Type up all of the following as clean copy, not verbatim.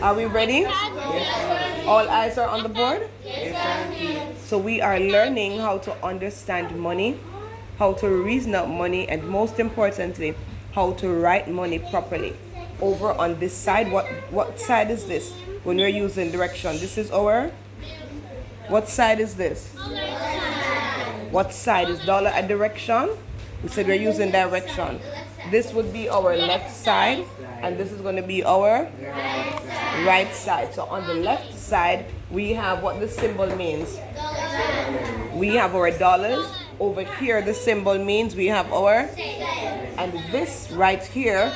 Are we ready? All eyes are on the board? So we are learning how to understand money, how to reason out money, and most importantly, how to write money properly. Over on this side, what side is this? When we're using direction, this is our, what side is this? What side is dollar a direction? We said we're using direction. This would be our left side, and this is going to be our right side. So on the left side, we have what the symbol means. We have our dollars. Over here, the symbol means we have our, and this right here,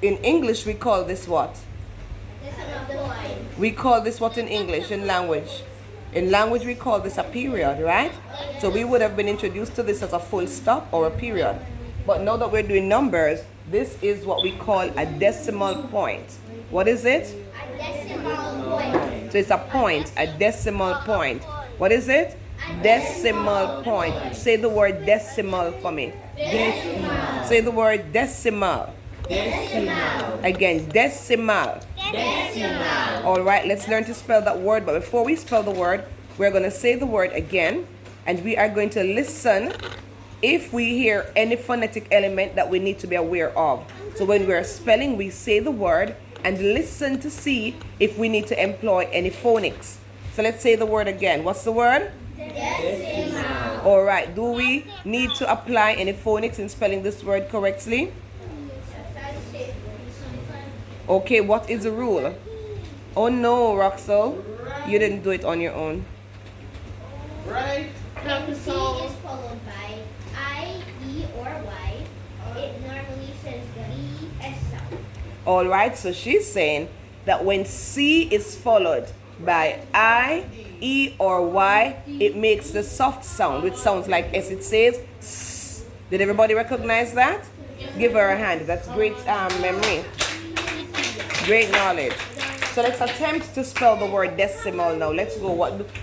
in English, we call this what? We call this what in English, in language? In language, we call this a period, right? So we would have been introduced to this as a full stop or a period. But now that we're doing numbers, this is what we call a decimal point. What is it? A decimal point. So it's a point, a decimal point. What is it? Decimal point. Say the word decimal for me. Decimal. Say the word decimal. Decimal. Again, decimal. Decimal. All right, let's learn to spell that word. But before we spell the word, we're going to say the word again. And we are going to listen if we hear any phonetic element that we need to be aware of. So when we're spelling, we say the word and listen to see if we need to employ any phonics. So let's say the word again. What's the word? Decimal. All right, do we need to apply any phonics in spelling this word correctly? Okay, what is the rule? Oh no, Roxel, you didn't do it on your own. Right. When C is followed by I, E, or Y, it normally says the S sound. All right, so she's saying that when C is followed by I, E, or Y, it makes the soft sound, which sounds like S. It says S. Did everybody recognize that? Give her a hand. That's great memory. Great knowledge. So let's attempt to spell the word decimal now. Let's go.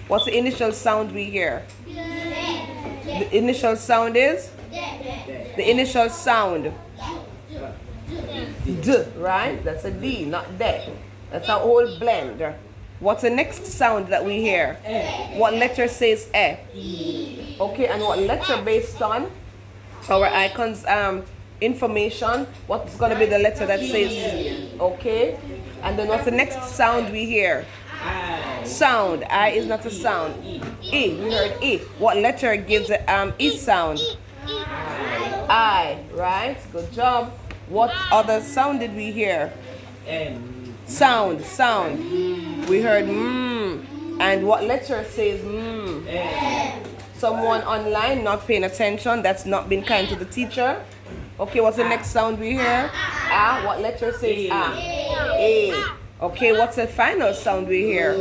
What's the initial sound we hear? The initial sound is? The initial sound. D, right? That's a D, not D. That's a whole blend. What's the next sound that we hear? What letter says E? Okay, and what letter based on our icons information? What's going to be the letter that says? Okay. And then what's the next sound we hear? Sound. I is not a sound. E. We heard E. What letter gives the E sound? I. Right? Good job. What other sound did we hear? Sound. Sound. We heard And what letter says Someone online not paying attention, that's not been kind to the teacher. Okay, what's the next sound we hear? A. What letter says A? Okay, what's the final sound we hear?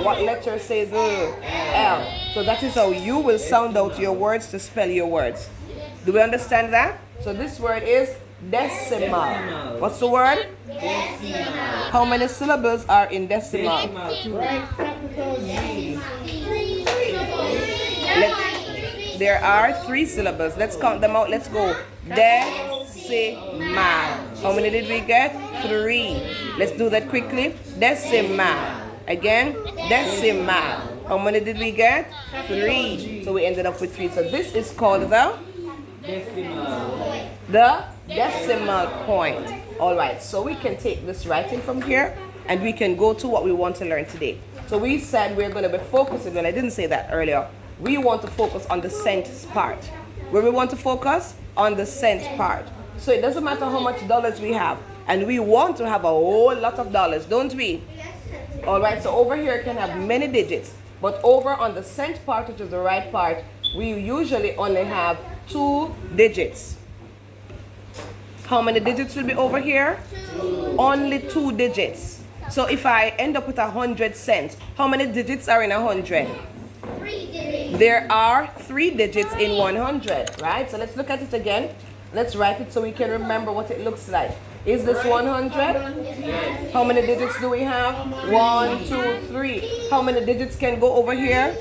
What letter says L? So that is how you will sound out your words to spell your words. Do we understand that? So this word is decimal. What's the word? Decimal. How many syllables are in decimal? Right. Capital Z. There are 3 syllables. Let's count them out. Let's go. Decimal. How many did we get? 3. Let's do that quickly. Decimal. Again, decimal. How many did we get? 3. So we ended up with 3. So this is called the decimal point. All right. So we can take this writing from here and we can go to what we want to learn today. So we said we're going to be focusing, and I didn't say that earlier. We want to focus on the cent part. Where we want to focus? On the cent part. So it doesn't matter how much dollars we have. And we want to have a whole lot of dollars, don't we? All right, so over here it can have many digits. But over on the cent part, which is the right part, we usually only have 2 digits. How many digits will be over here? 2. Only 2 digits. So if I end up with 100 cents, how many digits are in 100? 3 digits. There are 3 digits in 100, right? So let's look at it again. Let's write it so we can remember what it looks like. Is this 100? How many digits do we have? 1, 2, 3. How many digits can go over here?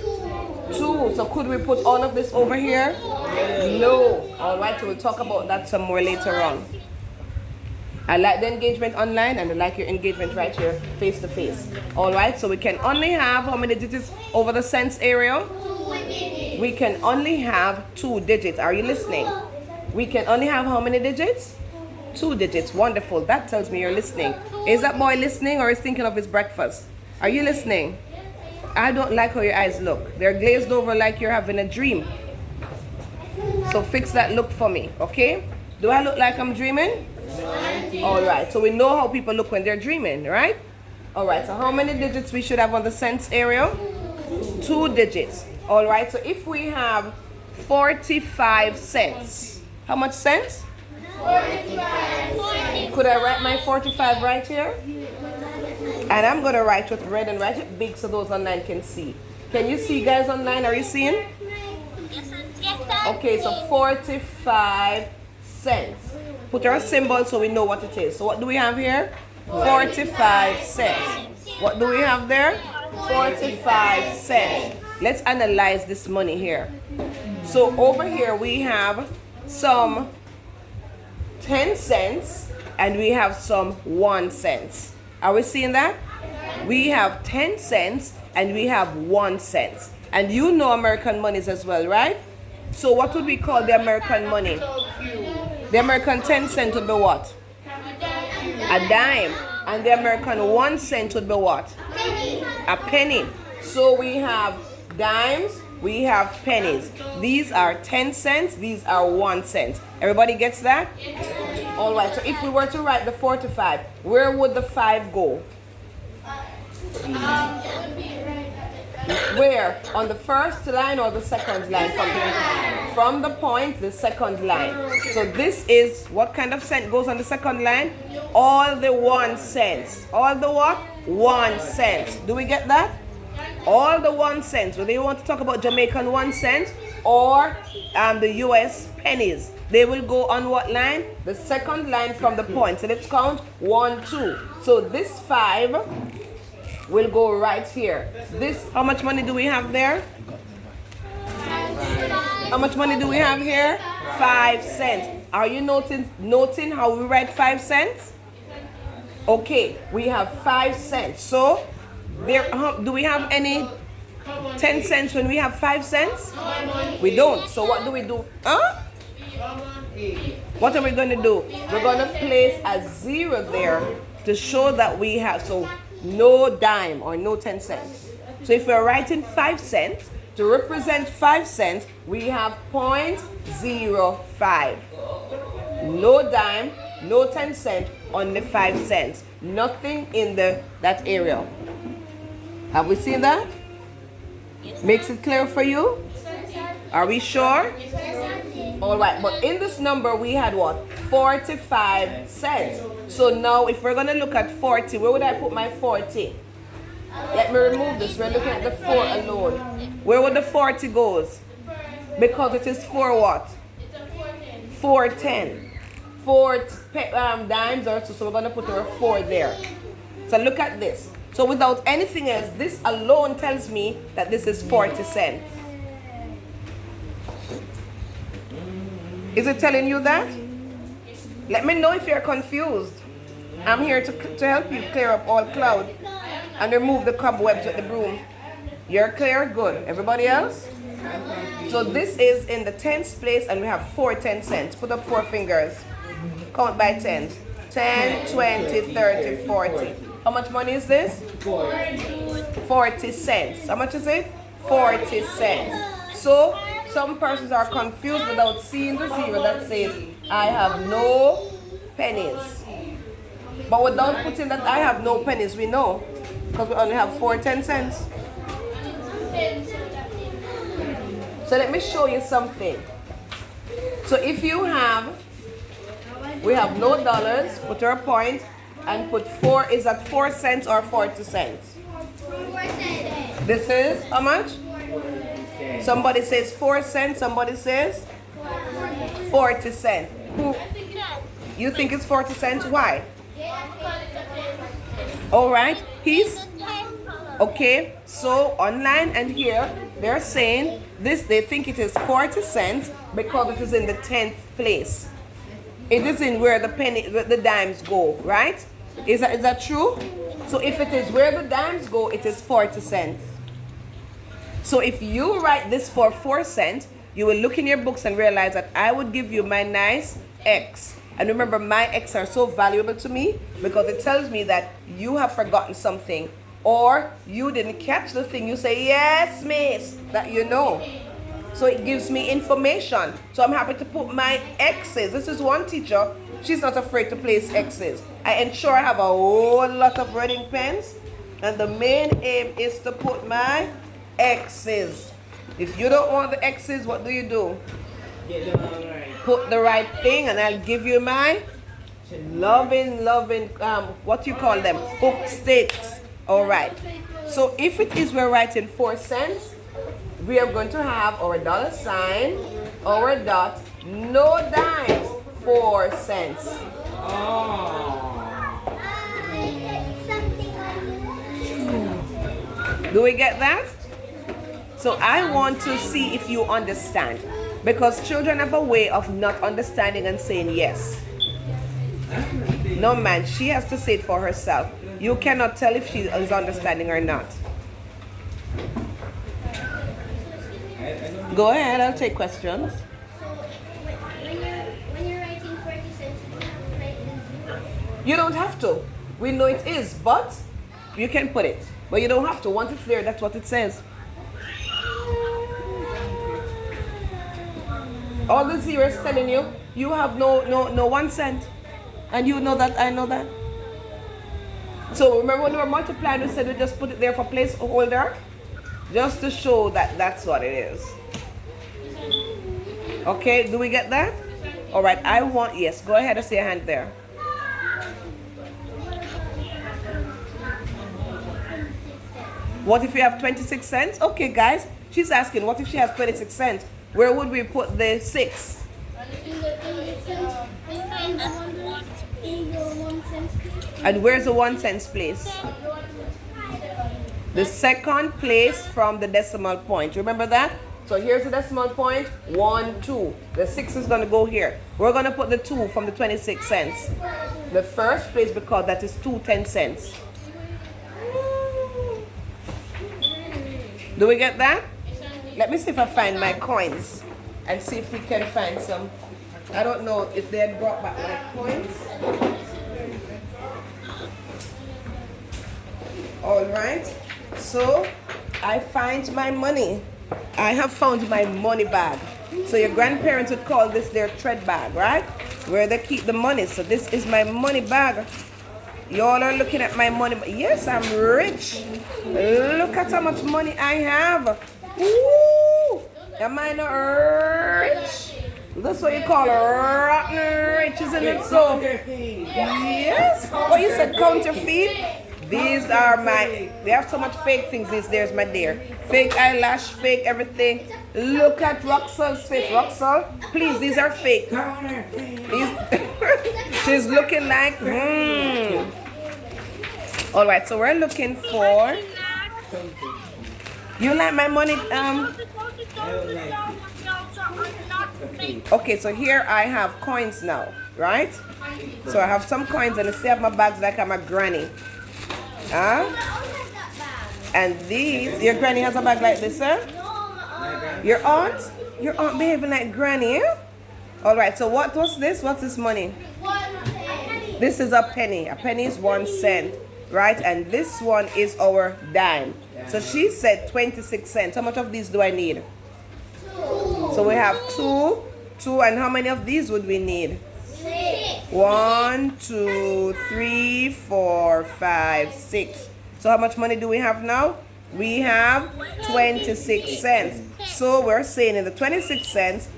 2. So could we put all of this over here? No. All right, so we'll talk about that some more later on. I like the engagement online and I like your engagement right here face to face. All right, so we can only have how many digits over the cents area? 2 digits. We can only have 2 digits. Are you listening? We can only have how many digits? 2 digits. Wonderful. That tells me you're listening. Is that boy listening or is thinking of his breakfast? Are you listening? I don't like how your eyes look. They're glazed over like you're having a dream. So fix that look for me, okay? Do I look like I'm dreaming? All right. So we know how people look when they're dreaming, right? All right. So how many digits we should have on the cents area? 2 digits. All right. So if we have 45 cents, how much cents? 45. Could I write my 45 right here? And I'm going to write with red and write it big so those online can see. Can you see, guys, online? Are you seeing? Okay, so 45 cents. Put our symbol so we know what it is. So what do we have here? 45 cents. What do we have there? 45 cents. Let's analyze this money here. So over here we have some 10 cents and we have some 1 cent. Are we seeing that? We have 10 cents and we have 1 cent. And you know American monies as well, right? So what would we call the American money? The American 10 cent would be what? A dime. And the American 1 cent would be what? A penny. So we have dimes, we have pennies. These are 10 cents, these are 1 cent. Everybody gets that? All right, so if we were to write the 45, where would the 5 go? Where? On the first line or the second line? From the point, the second line. So this is, what kind of cent goes on the second line? All the 1 cent. All the what? 1 cent. Do we get that? All the 1 cent. Whether you want to talk about Jamaican 1 cent or the US pennies, they will go on what line? The second line from the point. So let's count 1, 2. So this 5 will go right here. This, how much money do we have there? How much money do we have here? 5 cents. Are you noting how we write 5 cents? Okay, we have 5 cents. So there, do we have any 10 cents when we have 5 cents? We don't. So what do we do? What are we going to do? We're going to place a 0 there to show that we have, so no dime or no 10 cents. So if we're writing 5 cents, to represent 5 cents, we have 0.05. No dime, no 10 cents, only 5 cents. Nothing in that area. Have we seen that? Makes it clear for you? Are we sure? All right, but in this number we had what? 45 cents. So now if we're going to look at 40, where would I put my 40? Let me remove this. We're looking at the 4 alone. Where would the 40 goes? Because it is 4 what? 410. 4 dimes or so we're going to put our 4 there. So look at this. So without anything else, this alone tells me that this is 40 cents. Is it telling you that? Let me know if you're confused. I'm here to help you clear up all cloud and remove the cobwebs with the broom. You're clear? Good. Everybody else? So this is in the tens place and we have 4 10 cents. Put up 4 fingers. Count by tens. 10, 20, 30, 40. How much money is this? 40 cents. How much is it? 40 cents. So some persons are confused without seeing the 0 that says, I have no pennies. But without putting that I have no pennies, we know. Because we only have 4 10 cents. So let me show you something. So if you have, we have no dollars, put our point, and put 4, is that 4 cents or 40 cents? 4 cents. This is how much? Somebody says 4 cents, somebody says 40 cents. Who? You think it's 40 cents? Why? All right, he's okay. So online and here they're saying this, they think it is 40 cents because it is in the 10th place. It is in where the dimes go, right? Is that true? So if it is where the dimes go, it is 40 cents. So if you write this for 4 cents, you will look in your books and realize that I would give you my nice X. And remember, my X are so valuable to me because it tells me that you have forgotten something or you didn't catch the thing. You say, yes, miss, that you know. So it gives me information. So I'm happy to put my X's. This is one teacher. She's not afraid to place X's. I ensure I have a whole lot of writing pens. And the main aim is to put my X's. If you don't want the X's, what do you do? Get them all right. Put the right thing and I'll give you my loving, what you call them? Hook sticks. All right. So if it is we're writing 4 cents, we are going to have our dollar sign, our dot, no dimes, 4 cents. Do we get that? So I want to see if you understand. Because children have a way of not understanding and saying yes. No, man, she has to say it for herself. You cannot tell if she is understanding or not. Go ahead, I'll take questions. So when you're writing 40 cents, you don't have to write it in zero. You don't have to. We know it is, but you can put it. But you don't have to. Once it's there, that's what it says. All the zeros telling you, you have no 1 cent. And you know that, I know that. So remember when we were multiplying, we said we just put it there for placeholder? Just to show that that's what it is. Okay, do we get that? All right, yes, go ahead and say a hand there. What if you have 26 cents? Okay, guys, she's asking, what if she has 26 cents? Where would we put the 6? And where's the 1 cent place? The second place from the decimal point. Remember that? So here's the decimal point, 1, 2. The 6 is going to go here. We're going to put the 2 from the 26 cents. The first place, because that is 2 10 cents. Do we get that? Let me see if I find my coins and see if we can find some. I don't know if they had brought back my coins. All right. So I find my money. I have found my money bag. So your grandparents would call this their tread bag, right? Where they keep the money. So this is my money bag. Y'all are looking at my money. Yes, I'm rich. Look at how much money I have. Woo! Am I not rich? That's what you call rotten rich, isn't it so? Yes. What you said, counterfeit? These are they have so much fake things. There's my dear. Fake eyelash, fake everything. Look at Roxel's face. Roxel, please, these are fake. She's looking like, All right, so we're looking for, you like my money? Okay, so here I have coins now, right? So I have some coins and I still have my bags like I'm a granny. And these, your granny has a bag like this, sir? Your aunt? Your aunt behaving like granny, eh? All right, so what was this? What's this money? This is a penny. A penny is 1 cent, right? And this one is our dime. So she said 26 cents. How much of these do I need? 2. So we have 2, and how many of these would we need? 6. 1, 2, 3, 4, 5, 6. So how much money do we have now? We have 26 cents. So we're saying in the 26 cents,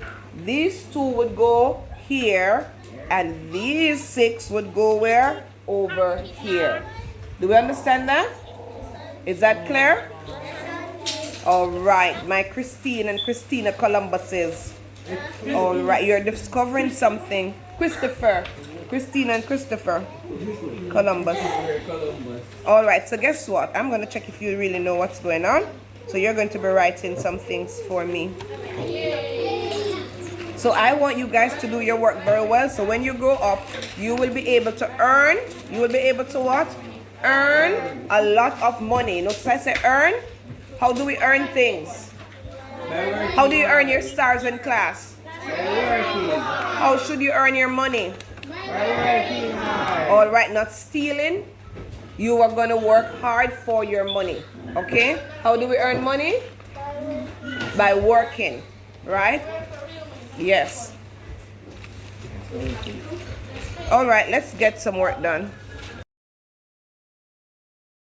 these 2 would go here, and these 6 would go where? Over here. Do we understand that? Is that clear? All right, my Christine and Christina Columbuses. All right, you're discovering something. Christopher. Christina and Christopher Columbus. All right, so guess what? I'm going to check if you really know what's going on. So you're going to be writing some things for me. So I want you guys to do your work very well. So when you grow up, you will be able to earn. You will be able to what? Earn a lot of money. Notice I say earn. How do we earn things? How do you earn your stars in class? How should you earn your money? All right, not stealing. You are going to work hard for your money. Okay? How do we earn money? By working. Right? Yes. All right, let's get some work done.